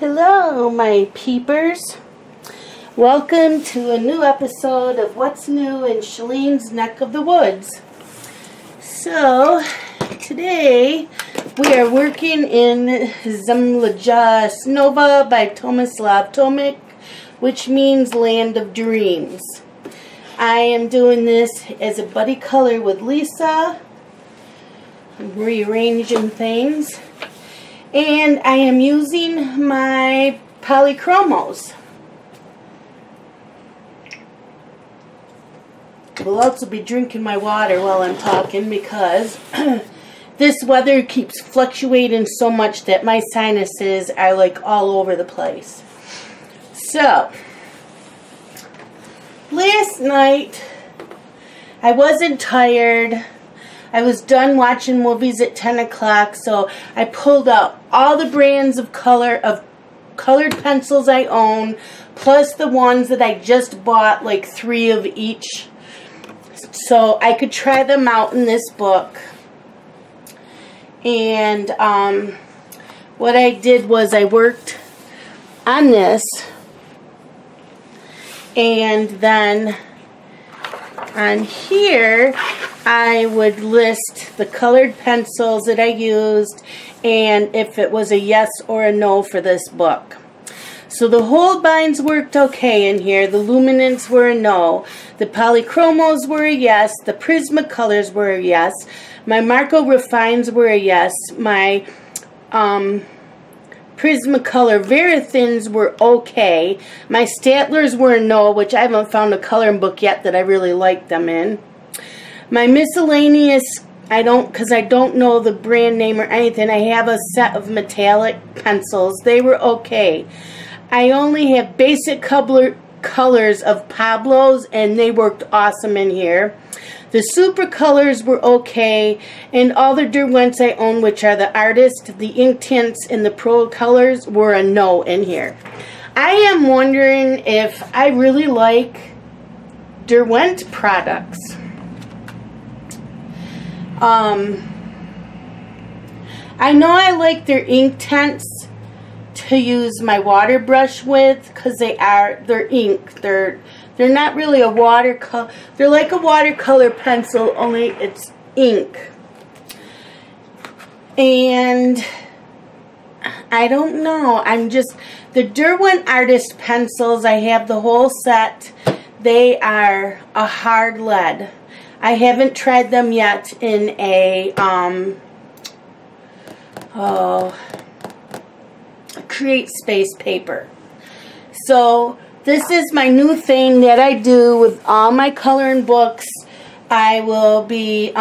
Hello, my peepers. Welcome to a new episode of What's New in Shalene's Neck of the Woods. So, today we are working in Zemlja Snova by Tomislav Tomic, which means Land of Dreams. I am doing this as a buddy color with Lisa. I'm rearranging things. And I am using my Polychromos. We'll also be drinking my water while I'm talking because this weather keeps fluctuating so much that my sinuses are like all over the place. So, last night I wasn't tired. I was done watching movies at 10 o'clock, so I pulled out all the brands of colored pencils I own, plus the ones that I just bought, like 3 of each, so I could try them out in this book. And what I did was I worked on this, and then on here I would list the colored pencils that I used and if it was a yes or a no for this book. So the Holbeins worked okay in here. The Luminance were a no. The Polychromos were a yes. The Prismacolors were a yes. My Marco Refines were a yes. My Prismacolor Verithins were okay. My Statlers were a no, which I haven't found a coloring book yet that I really like them in. My miscellaneous, because I don't know the brand name or anything. I have a set of metallic pencils. They were okay. I only have basic colors of Pablo's, and they worked awesome in here. The super colors were okay, and all the Derwents I own, which are the Artist, the Ink Tints, and the Pro Colors, were a no in here. I am wondering if I really like Derwent products. I know I like their ink tints to use my water brush with because they're ink. They're not really a watercolor. They're like a watercolor pencil, only it's ink. And I don't know. The Derwent Artist pencils, I have the whole set. They are a hard lead. I haven't tried them yet in a Create Space paper. So this is my new thing that I do with all my coloring books. I will be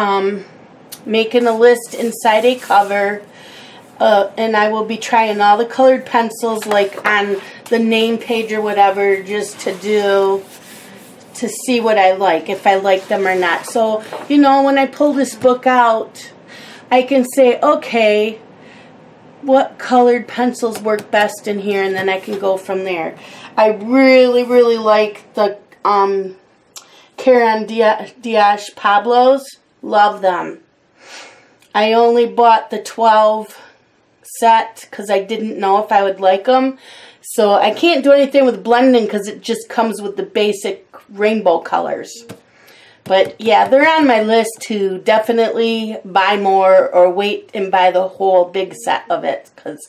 making a list inside a cover, and I will be trying all the colored pencils, like on the name page or whatever, just to see what I like, if I like them or not. So, you know, when I pull this book out, I can say, okay, what colored pencils work best in here, and then I can go from there. I really, really like the Caran d'Ache Pablos. Love them. I only bought the 12 set because I didn't know if I would like them. So I can't do anything with blending because it just comes with the basic rainbow colors. But yeah, they're on my list to definitely buy more or wait and buy the whole big set of it because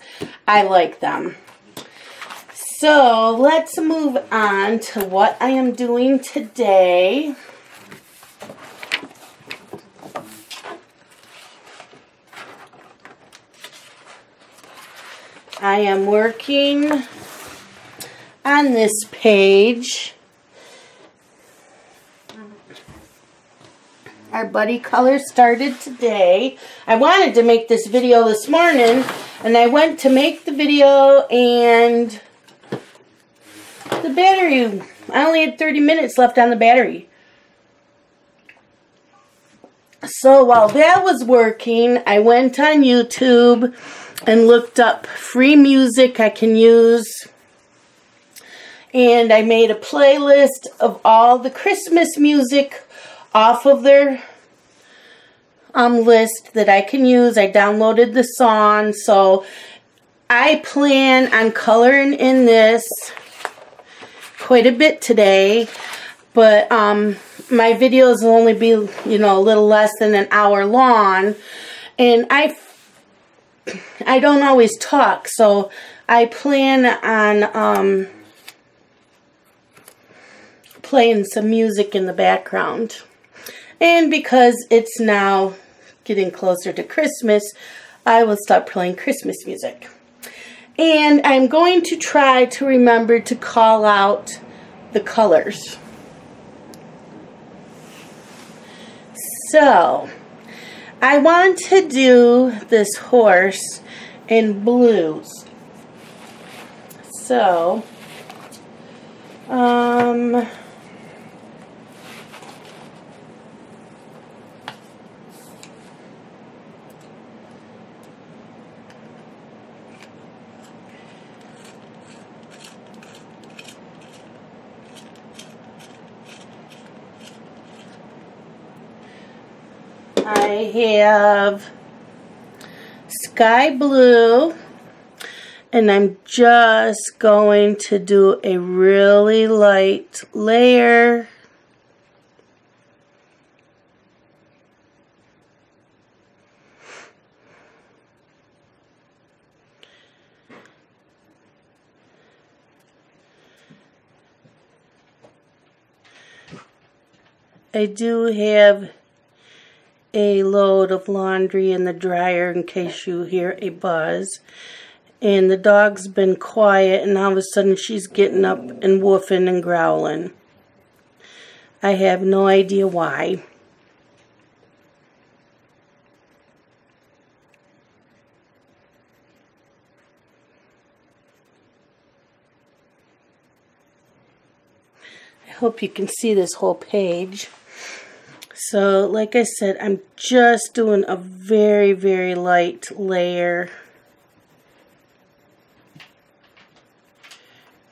I like them. So let's move on to what I am doing today. I am working on this page. Our buddy color started today. I wanted to make this video this morning, and I went to make the video, and the battery, I only had 30 minutes left on the battery. So while that was working, I went on YouTube and looked up free music I can use. And I made a playlist of all the Christmas music off of their list that I can use. I downloaded the song, so I plan on coloring in this quite a bit today, but my videos will only be, you know, a little less than an hour long, and I don't always talk, so I plan on playing some music in the background. And because it's now getting closer to Christmas, I will start playing Christmas music. And I'm going to try to remember to call out the colors. So, I want to do this horse in blues. So, I have sky blue, and I'm just going to do a really light layer. I do have a load of laundry in the dryer in case you hear a buzz. And the dog's been quiet, and all of a sudden she's getting up and woofing and growling. I have no idea why. I hope you can see this whole page. So, like I said, I'm just doing a very, very light layer.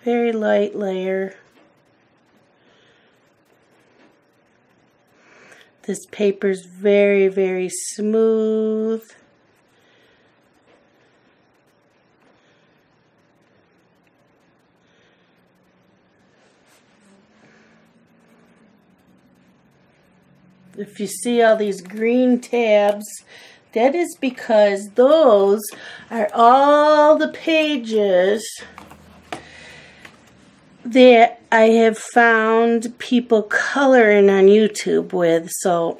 Very light layer. This paper's very, very smooth. If you see all these green tabs, that is because those are all the pages that I have found people coloring on YouTube with. So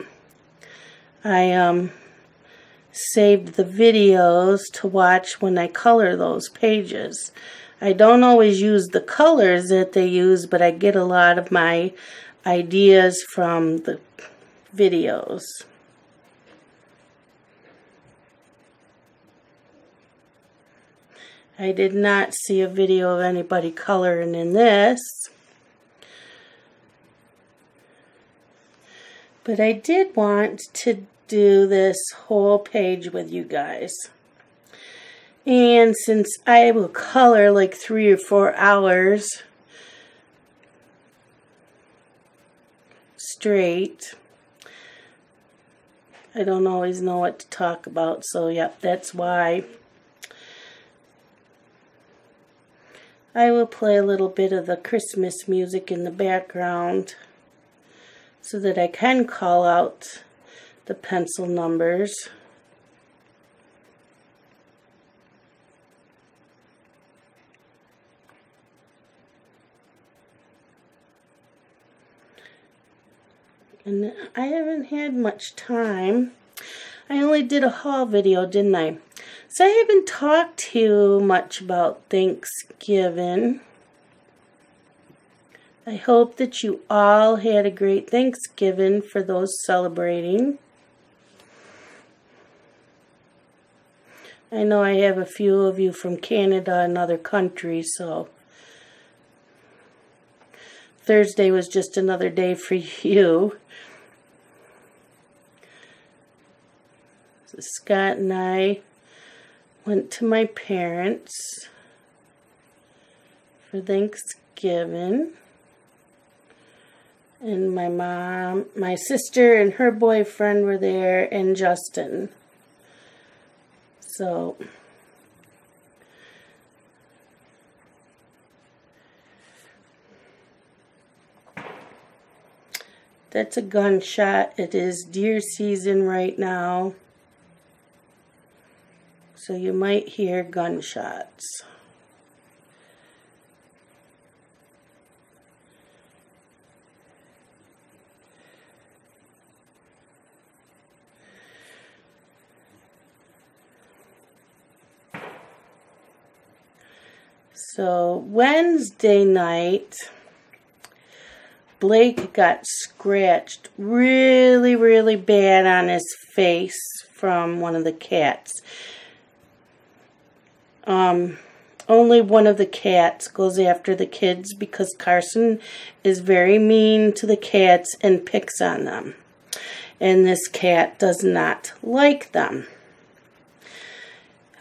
I saved the videos to watch when I color those pages. I don't always use the colors that they use, but I get a lot of my ideas from the videos. I did not see a video of anybody coloring in this, but I did want to do this whole page with you guys. And since I will color like 3 or 4 hours straight, I don't always know what to talk about, so yep, that's why I will play a little bit of the Christmas music in the background so that I can call out the pencil numbers. And I haven't had much time. I only did a haul video, didn't I? So I haven't talked too much about Thanksgiving. I hope that you all had a great Thanksgiving for those celebrating. I know I have a few of you from Canada and other countries, so Thursday was just another day for you. So Scott and I went to my parents for Thanksgiving. And my mom, my sister and her boyfriend were there, and Justin. So That's a gunshot. It is deer season right now, so you might hear gunshots. So Wednesday night, Blake got scratched really, really bad on his face from one of the cats. Only one of the cats goes after the kids because Carson is very mean to the cats and picks on them. And this cat does not like them.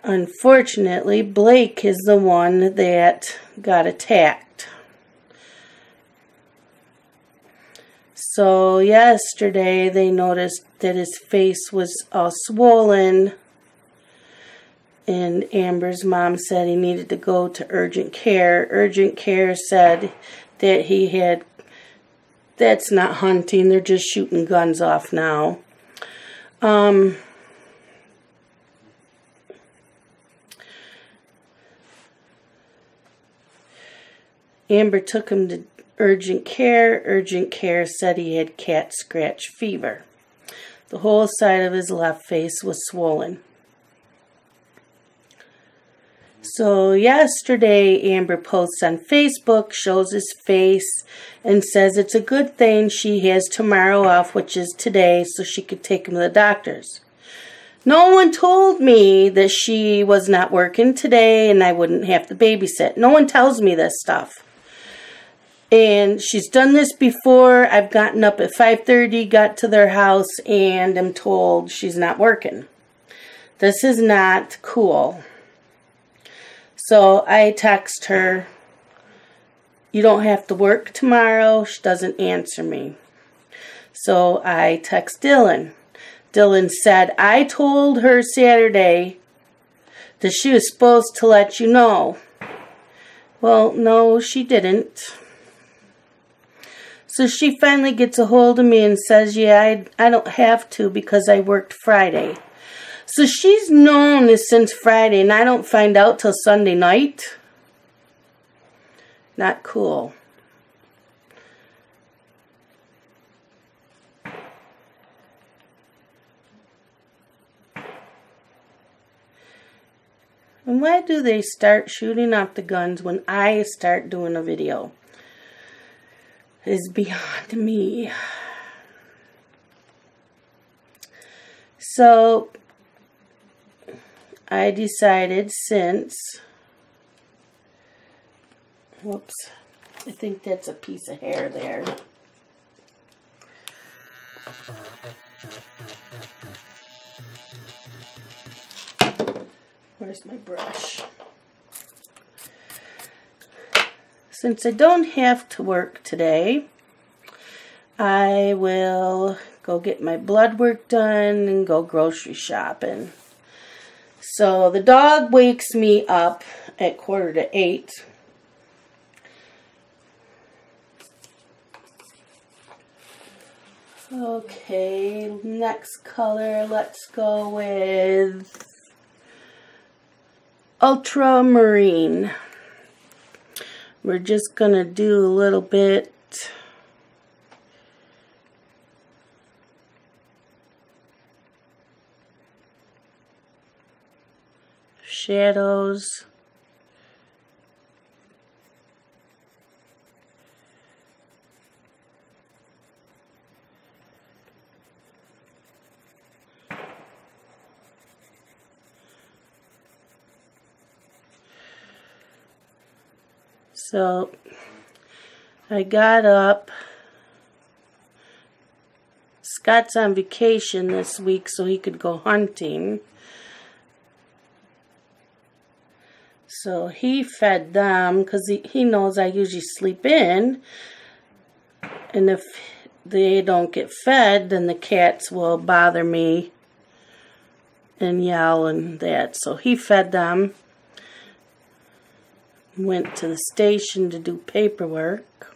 Unfortunately, Blake is the one that got attacked. So yesterday they noticed that his face was all swollen, and Amber's mom said he needed to go to urgent care. Urgent care said that he had, that's not hunting, they're just shooting guns off now. Amber took him to urgent care. Urgent care said he had cat scratch fever. The whole side of his left face was swollen. So yesterday, Amber posts on Facebook, shows his face, and says it's a good thing she has tomorrow off, which is today, so she could take him to the doctor's. No one told me that she was not working today and I wouldn't have to babysit. No one tells me this stuff. And she's done this before. I've gotten up at 5:30, got to their house, and am told she's not working. This is not cool. So I text her, you don't have to work tomorrow. She doesn't answer me. So I text Dylan. Dylan said, I told her Saturday that she was supposed to let you know. Well, no, she didn't. So she finally gets a hold of me and says, yeah, I don't have to because I worked Friday. So she's known this since Friday and I don't find out till Sunday night. Not cool. And why do they start shooting off the guns when I start doing a video? Is beyond me. So I decided since, whoops, I think that's a piece of hair there. Where's my brush? Since I don't have to work today, I will go get my blood work done and go grocery shopping. So the dog wakes me up at 7:45. Okay, next color, let's go with ultramarine. We're just going to do a little bit shadows. So I got up. Scott's on vacation this week so he could go hunting. So he fed them because he knows I usually sleep in. And if they don't get fed, then the cats will bother me and yell and that. So he fed them. Went to the station to do paperwork.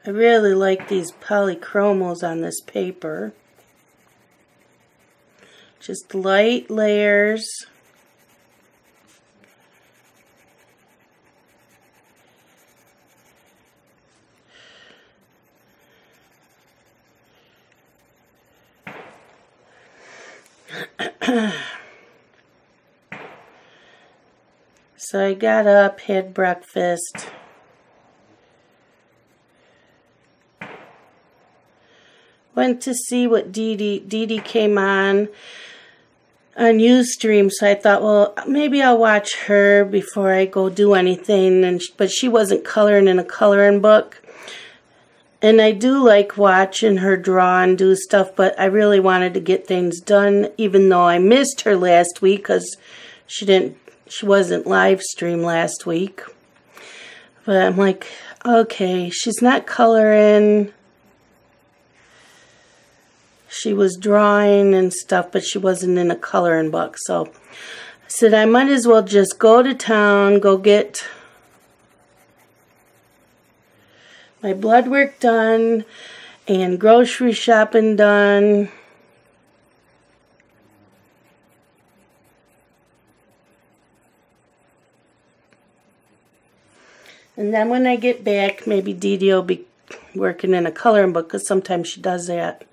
I really like these Polychromos on this paper. Just light layers. So I got up, had breakfast. Went to see what Dee Dee came on Ustream, so I thought, well, maybe I'll watch her before I go do anything. But she wasn't coloring in a coloring book. And I do like watching her draw and do stuff, but I really wanted to get things done, even though I missed her last week because she wasn't live stream last week. But I'm like, okay, she's not coloring. She was drawing and stuff, but she wasn't in a coloring book. So I said I might as well just go to town, go get my blood work done and grocery shopping done. And then when I get back, maybe Dee Dee will be working in a coloring book because sometimes she does that.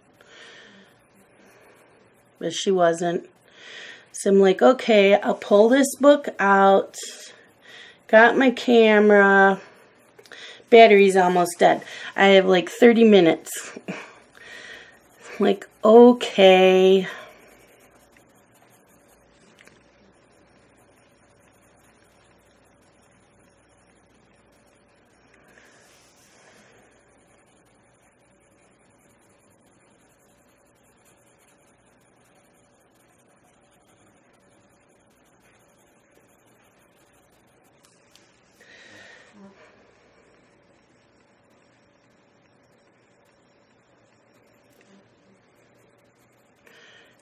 But she wasn't. So I'm like, okay, I'll pull this book out. Got my camera. Battery's almost dead. I have like 30 minutes. Like, okay.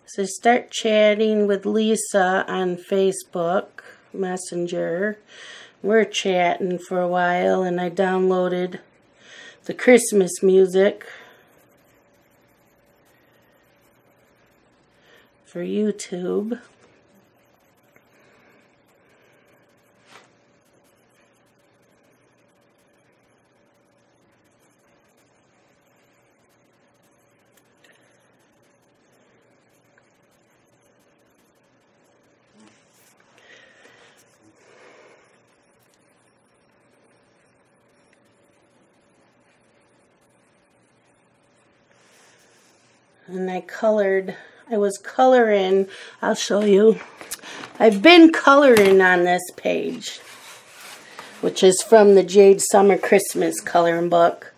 So start chatting with Lisa on Facebook Messenger. We're chatting for a while, and I downloaded the Christmas music for YouTube. And I was coloring, I'll show you. I've been coloring on this page, which is from the Jade Summer Christmas coloring book.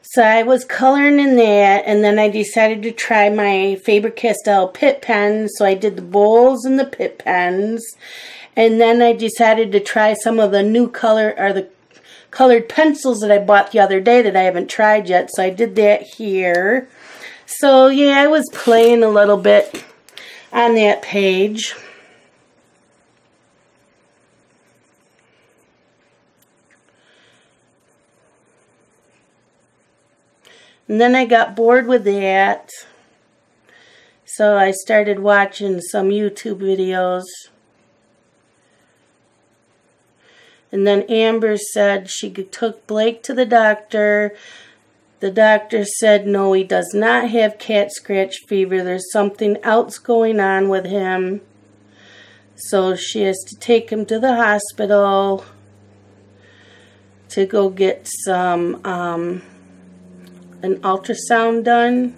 So I was coloring in that, and then I decided to try my Faber-Castell Pitt pens. So I did the bowls and the Pitt pens. And then I decided to try some of the new color, or the colored pencils that I bought the other day that I haven't tried yet. So I did that here. So yeah, I was playing a little bit on that page. And then I got bored with that. So I started watching some YouTube videos. And then Amber said she took Blake to the doctor. The doctor said, no, he does not have cat scratch fever. There's something else going on with him. So she has to take him to the hospital to go get some, an ultrasound done.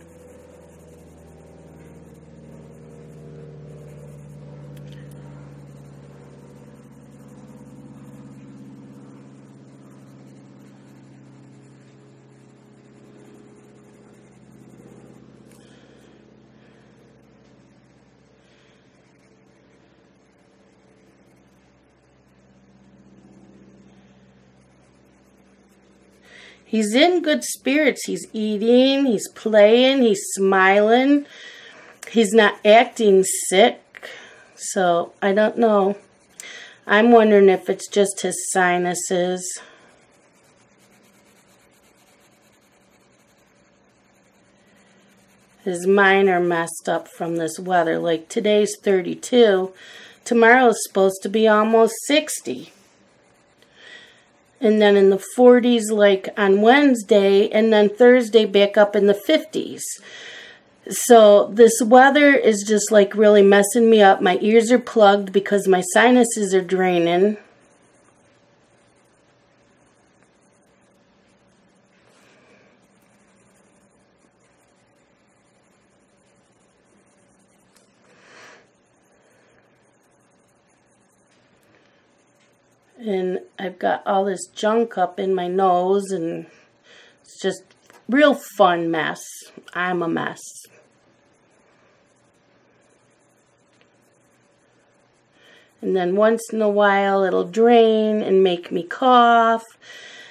He's in good spirits. He's eating, he's playing, he's smiling. He's not acting sick. So, I don't know. I'm wondering if it's just his sinuses. is mine are messed up from this weather. Like today's 32. Tomorrow's supposed to be almost 60. And then in the 40s like on Wednesday, and then Thursday back up in the 50s. So this weather is just like really messing me up. My ears are plugged because my sinuses are draining. And I've got all this junk up in my nose, and it's just real fun mess. I'm a mess. And then once in a while it'll drain and make me cough.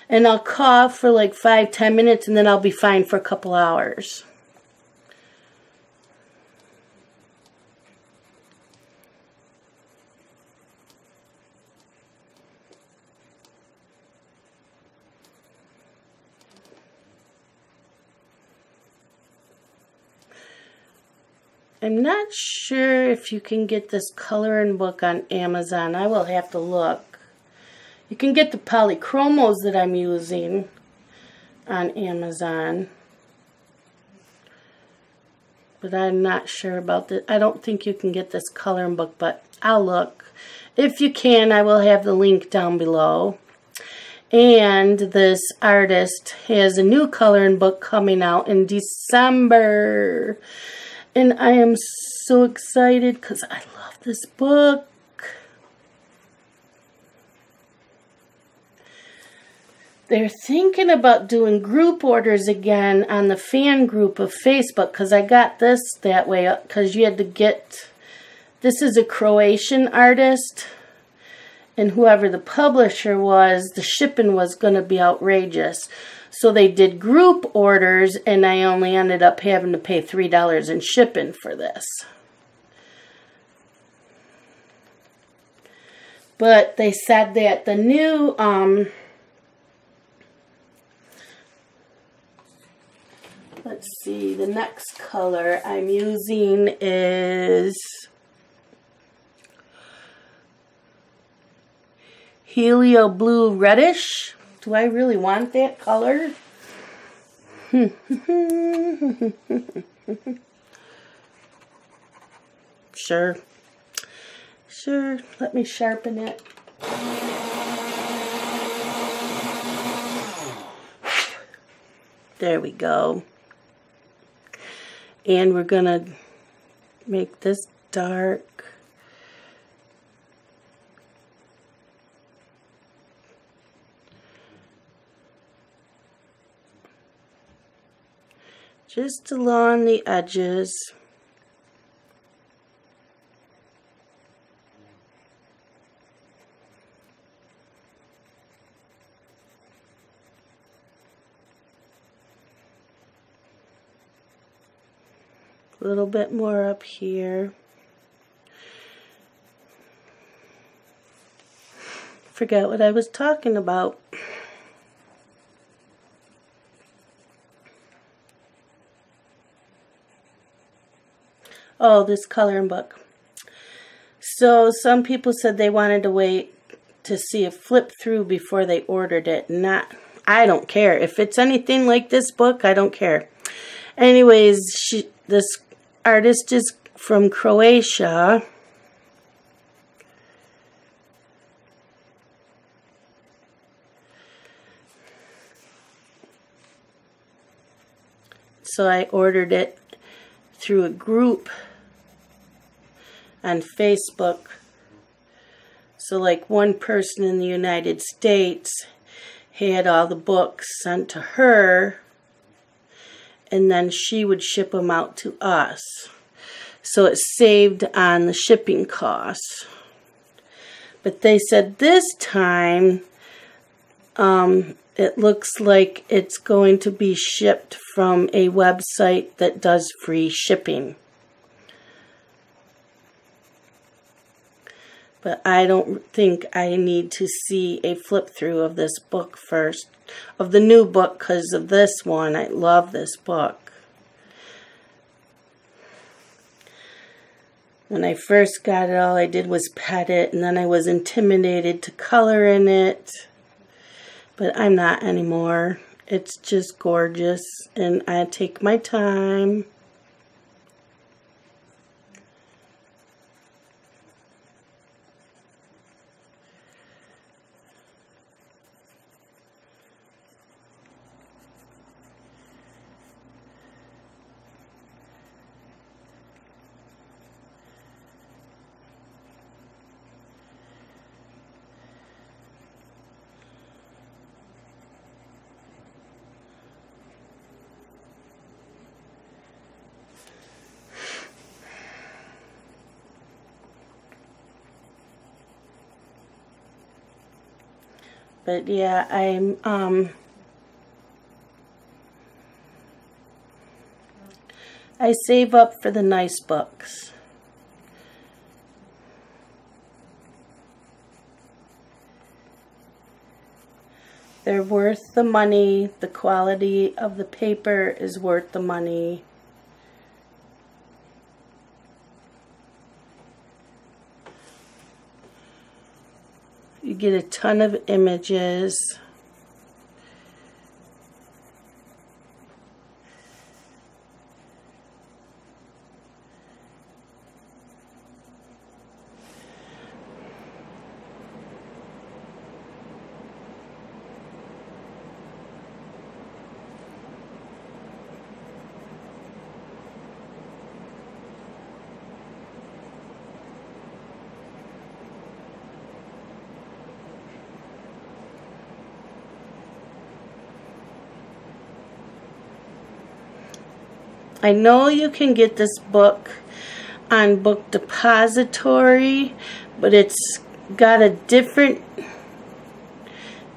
And I'll cough for like 5-10 minutes, and then I'll be fine for a couple hours. I'm not sure if you can get this coloring book on Amazon. I will have to look. You can get the Polychromos that I'm using on Amazon. But I'm not sure about this. I don't think you can get this coloring book, but I'll look. If you can, I will have the link down below. And this artist has a new coloring book coming out in December. And I am so excited because I love this book. They're thinking about doing group orders again on the fan group of Facebook, because I got this that way because you had to get, this is a Croatian artist, and whoever the publisher was, the shipping was going to be outrageous. So they did group orders, and I only ended up having to pay $3 in shipping for this. But they said that the new, let's see, the next color I'm using is Helio Blue Reddish. Do I really want that color? Sure. Sure. Let me sharpen it. There we go. And we're going to make this dark. Just along the edges. A little bit more up here. Forgot what I was talking about. Oh, this coloring book. So some people said they wanted to wait to see it flip through before they ordered it. I don't care. If it's anything like this book, I don't care. Anyways, this artist is from Croatia. So I ordered it through a group on Facebook. So like one person in the United States had all the books sent to her, and then she would ship them out to us. So it saved on the shipping costs. But they said this time it looks like it's going to be shipped from a website that does free shipping. But I don't think I need to see a flip through of this book first, of the new book, because of this one. I love this book. When I first got it, all I did was pet it, and then I was intimidated to color in it. But I'm not anymore. It's just gorgeous, and I take my time. But yeah, I save up for the nice books. They're worth the money. The quality of the paper is worth the money. You get a ton of images. I know you can get this book on Book Depository, but it's got a different,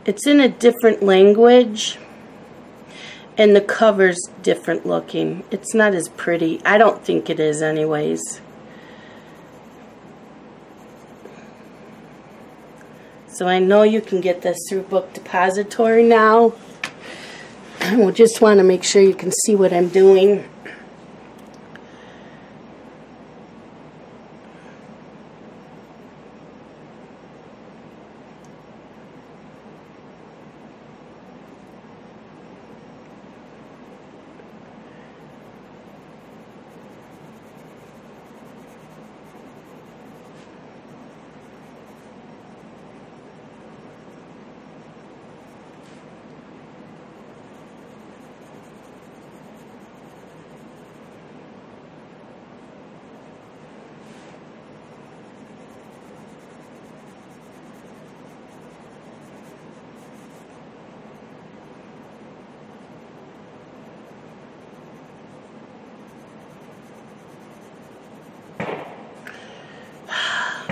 it's in a different language, and the cover's different looking. It's not as pretty. I don't think it is anyways. So I know you can get this through Book Depository now. I just want to make sure you can see what I'm doing.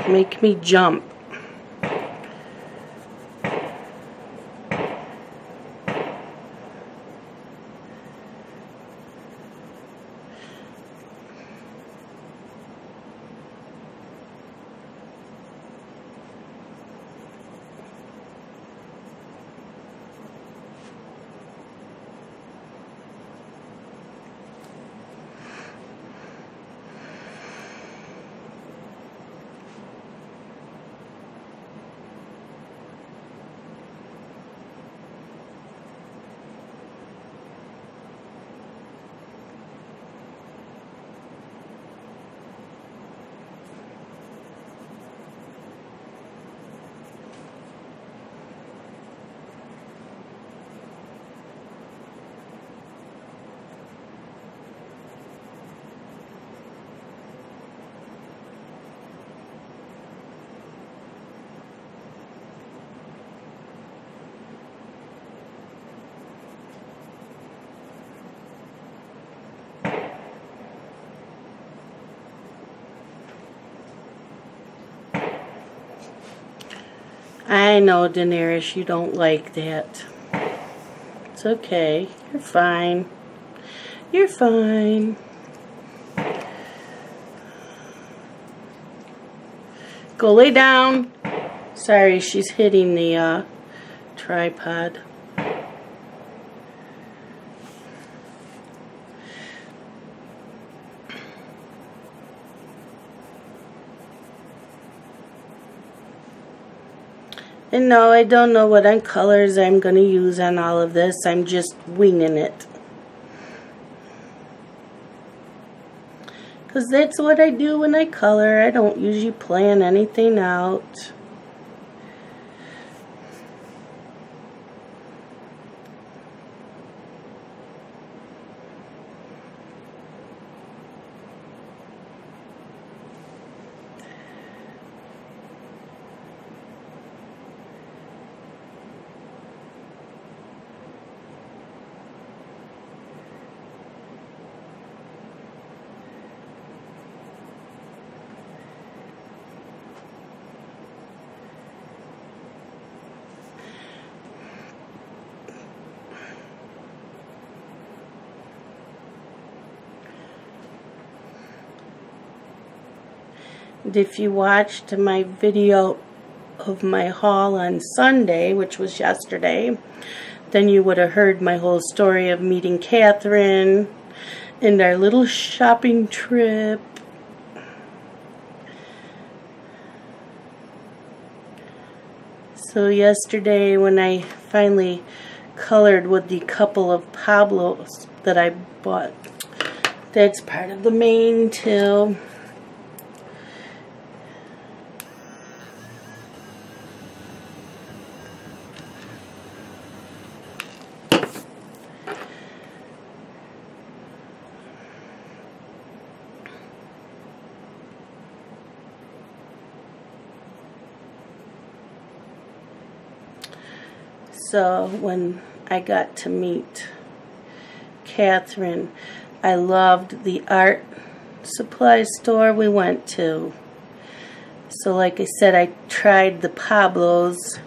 Make me jump. I know, Daenerys, you don't like that. It's okay. You're fine. You're fine. Go lay down. Sorry, she's hitting the tripod. And no, I don't know what colors I'm going to use on all of this. I'm just winging it. Because that's what I do when I color. I don't usually plan anything out. And if you watched my video of my haul on Sunday, which was yesterday, then you would have heard my whole story of meeting Catherine and our little shopping trip. So yesterday when I finally colored with the couple of Pablos that I bought, that's part of the mane too. So when I got to meet Catherine, I loved the art supply store we went to. So like I said, I tried the Pablos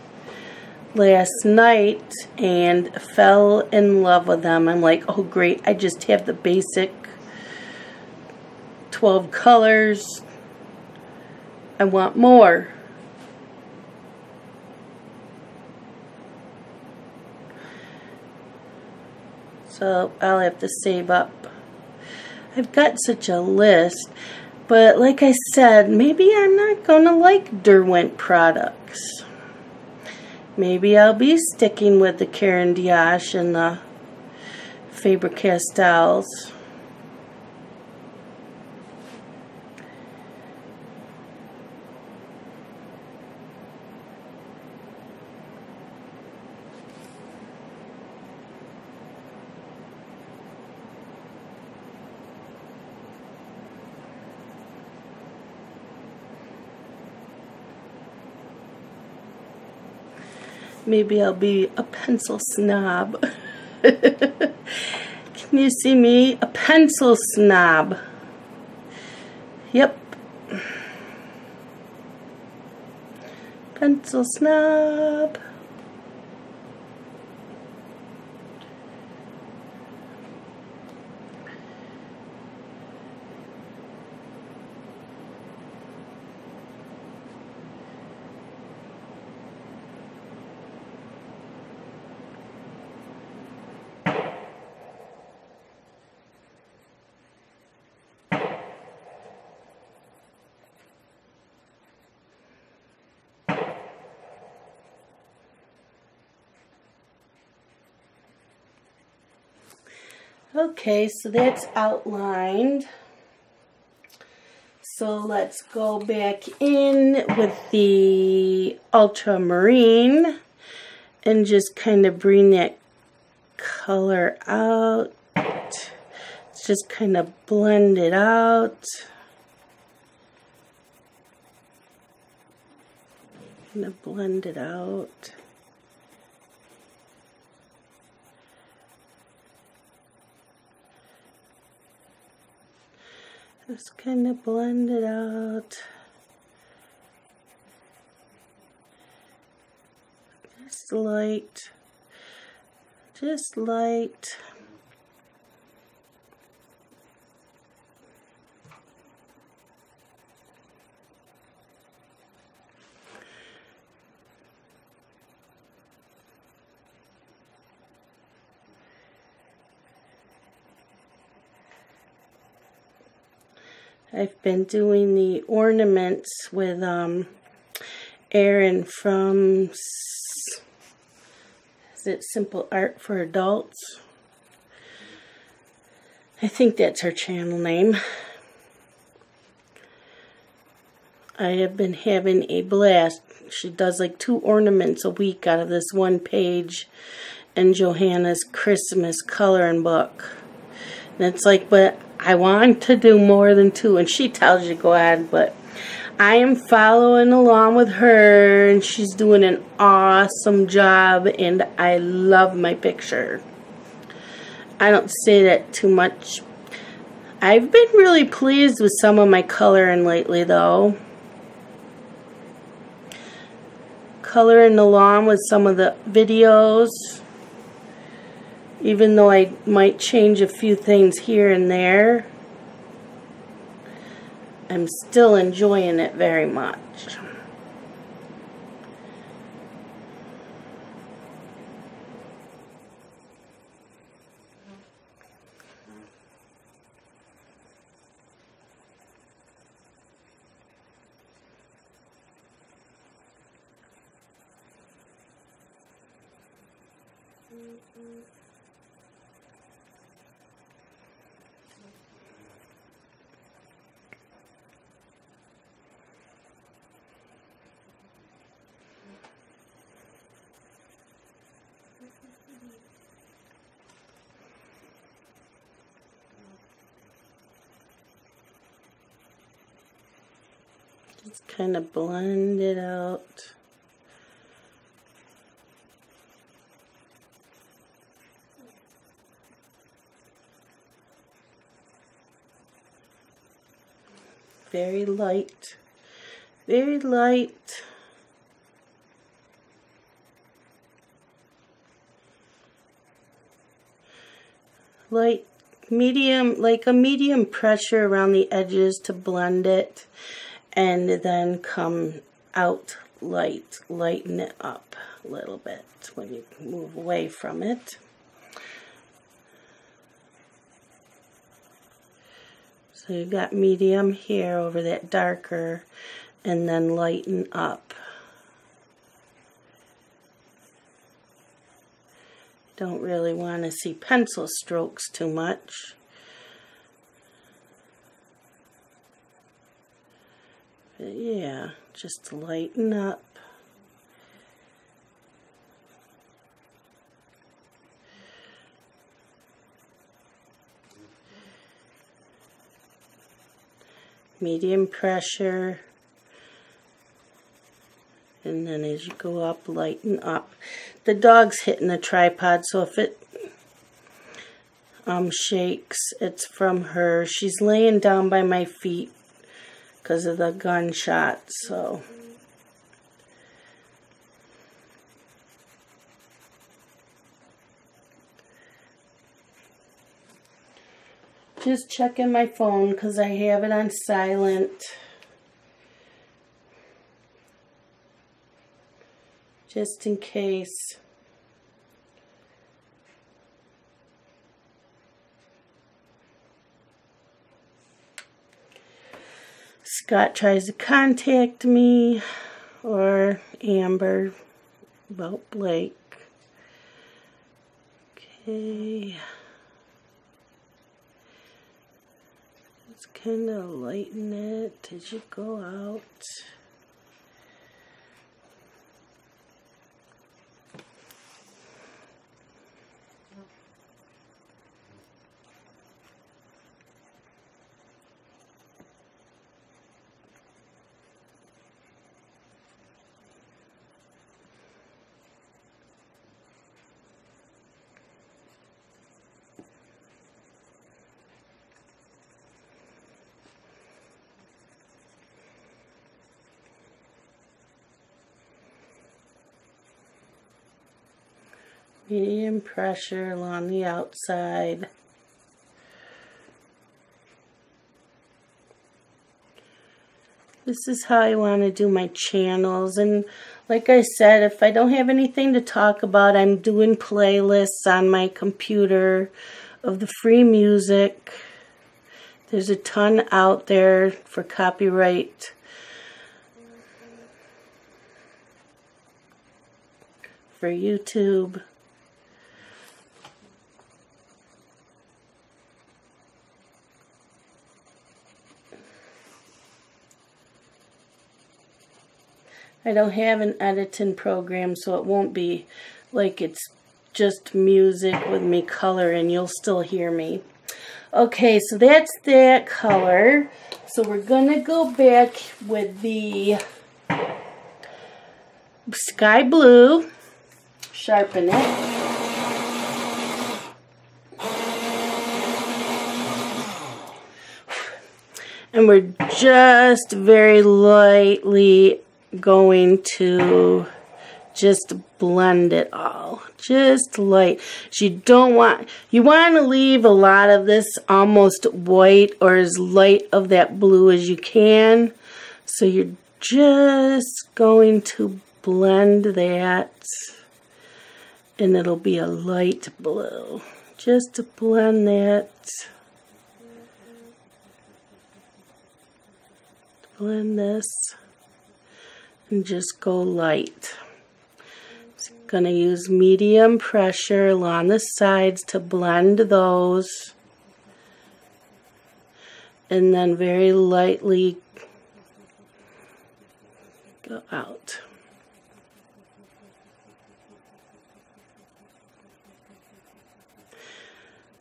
last night and fell in love with them. I'm like, oh great, I just have the basic 12 colors. I want more. So I'll have to save up. I've got such a list, but like I said, maybe I'm not gonna like Derwent products. Maybe I'll be sticking with the Caran d'Ache and the Faber-Castells. Maybe I'll be a pencil snob. Can you see me? A pencil snob. Yep. Pencil snob. Okay, so that's outlined. So let's go back in with the ultramarine and just kind of bring that color out. Let's just kind of blend it out. Kind of blend it out. Just kind of blend it out. Just light. Just light. I've been doing the ornaments with Erin from, is it Simple Art for Adults? I think that's her channel name. I have been having a blast. She does like 2 ornaments a week out of this one page in Johanna's Christmas coloring book. And it's like, but I want to do more than 2, and she tells you go ahead, but I am following along with her, and she's doing an awesome job, and I love my picture. I don't say that too much. I've been really pleased with some of my coloring lately, though. Coloring along with some of the videos, even though I might change a few things here and there. I'm still enjoying it very much. Just kind of blend it out. Very light, very light. Light, medium, like a medium pressure around the edges to blend it, and then come out light, lighten it up a little bit when you move away from it. So you got medium here over that darker, and then lighten up. Don't really want to see pencil strokes too much. But yeah, just lighten up. Medium pressure, and then as you go up, lighten up. The dog's hitting the tripod, so if it shakes, it's from her. She's laying down by my feet because of the gunshot, so. Just checking my phone because I have it on silent. Just in case. Scott tries to contact me, or Amber, about Blake. Okay. Just kind of lighten it as you go out. Medium pressure along the outside. This is how I want to do my channels, and like I said, if I don't have anything to talk about, I'm doing playlists on my computer of the free music. There's a ton out there for copyright for YouTube. I don't have an editing program, so it won't be like it's just music with me coloring. You'll still hear me. Okay, so that's that color. So we're going to go back with the sky blue, sharpen it. And we're just very lightly going to just blend it all. Just light. You want to leave a lot of this almost white or as light of that blue as you can. So you're just going to blend that and it'll be a light blue. Just to blend that. Blend this and just go light. Going to use medium pressure along the sides to blend those, and then very lightly go out.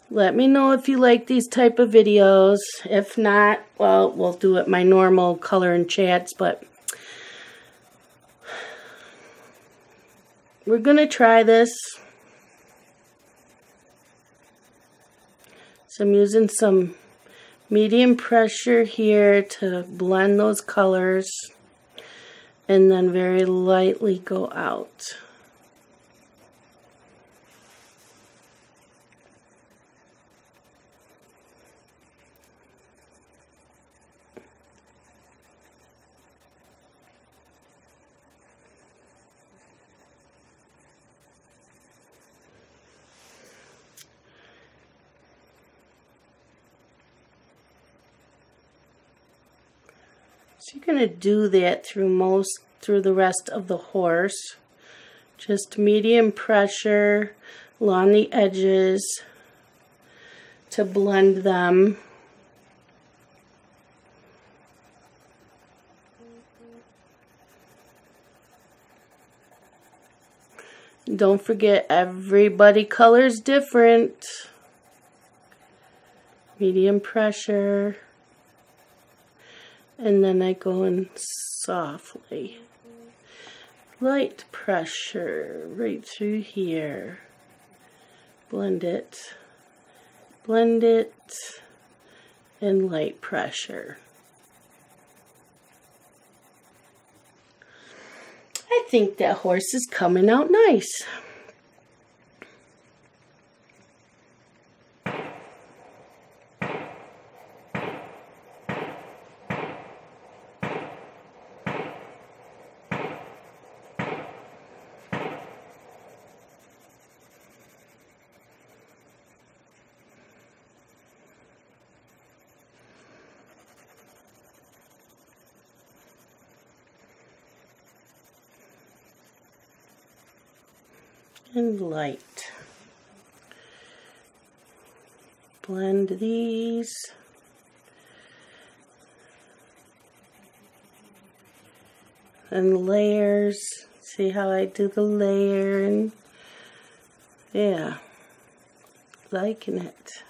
Let me know if you like these type of videos. If not, well, we'll do it my normal color and chats, but we're going to try this. So I'm using some medium pressure here to blend those colors and then very lightly go out. So you're going to do that through the rest of the horse. Just medium pressure along the edges to blend them. Don't forget, everybody colors different. Medium pressure. And then I go in softly. Light pressure right through here. Blend it, and light pressure. I think that horse is coming out nice. And light. Blend these. And layers. See how I do the layering? Yeah. Liking it.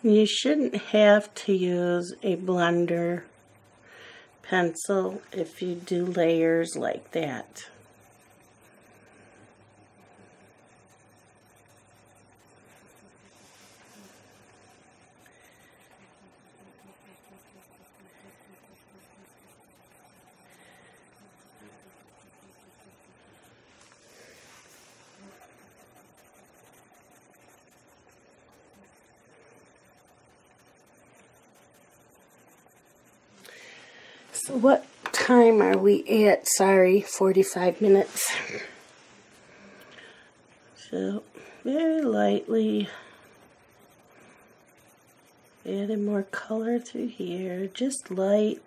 You shouldn't have to use a blender pencil if you do layers like that. So what time are we at? Sorry, 45 minutes. So very lightly adding more color through here, just light.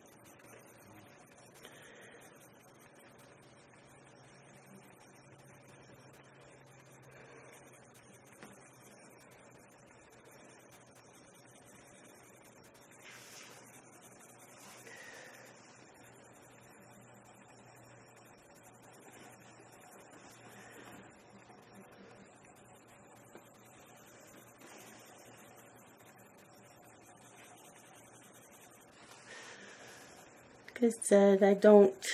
Like I said, I don't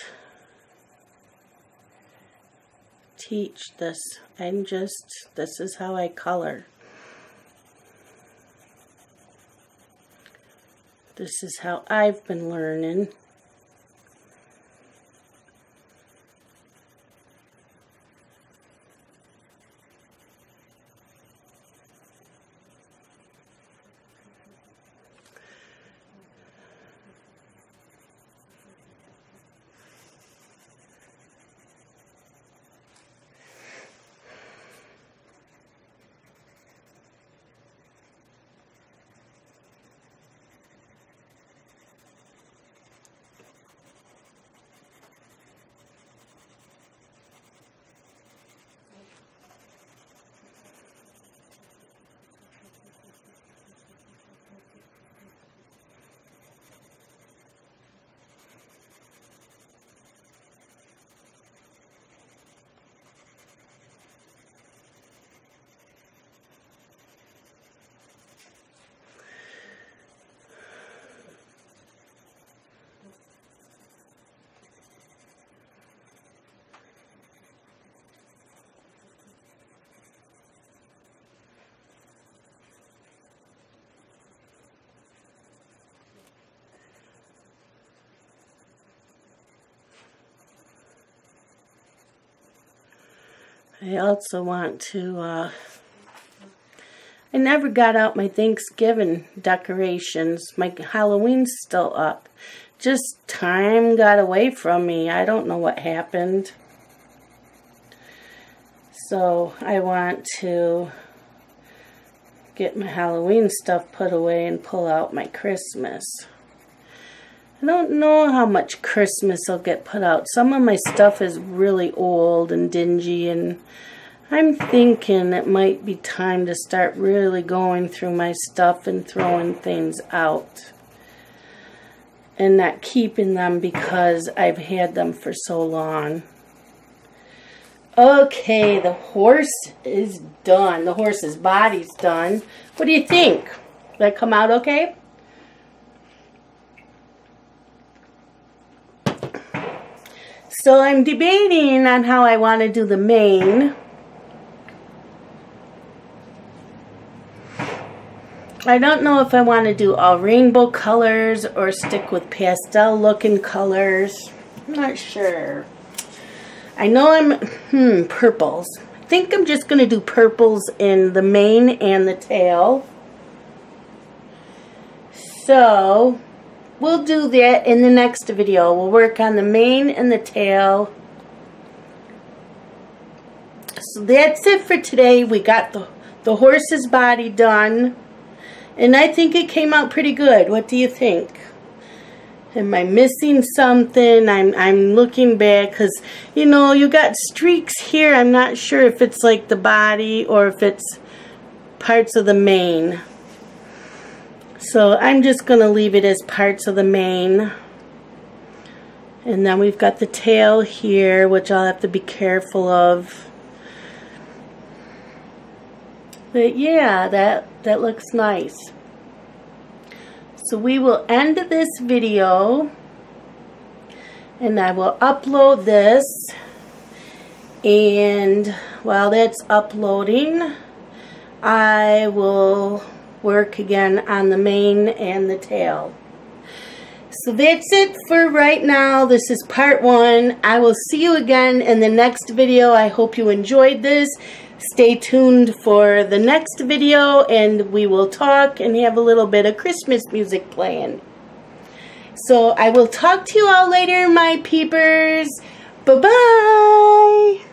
teach this. This is how I color. This is how I've been learning. I also want to, I never got out my Thanksgiving decorations. My Halloween's still up. Just time got away from me. I don't know what happened. So I want to get my Halloween stuff put away and pull out my Christmas. I don't know how much Christmas will get put out. Some of my stuff is really old and dingy, and I'm thinking it might be time to start really going through my stuff and throwing things out. And not keeping them because I've had them for so long. Okay, the horse is done. The horse's body's done. What do you think? Did that come out okay? So I'm debating on how I want to do the mane. I don't know if I want to do all rainbow colors or stick with pastel looking colors. I'm not sure. I know I'm, purples. I think I'm just going to do purples in the mane and the tail. So we'll do that in the next video. We'll work on the mane and the tail. So that's it for today. We got the horse's body done. And I think it came out pretty good. What do you think? Am I missing something? I'm looking back because, you know, you got streaks here. I'm not sure if it's like the body or if it's parts of the mane. So I'm just going to leave it as parts of the mane. And then we've got the tail here, which I'll have to be careful of. But yeah, that looks nice. So we will end this video, and I will upload this. And while that's uploading, I will work again on the mane and the tail. So that's it for right now. This is part 1. I will see you again in the next video. I hope you enjoyed this. Stay tuned for the next video, and we will talk and have a little bit of Christmas music playing. So I will talk to you all later, my peepers. Bye-bye.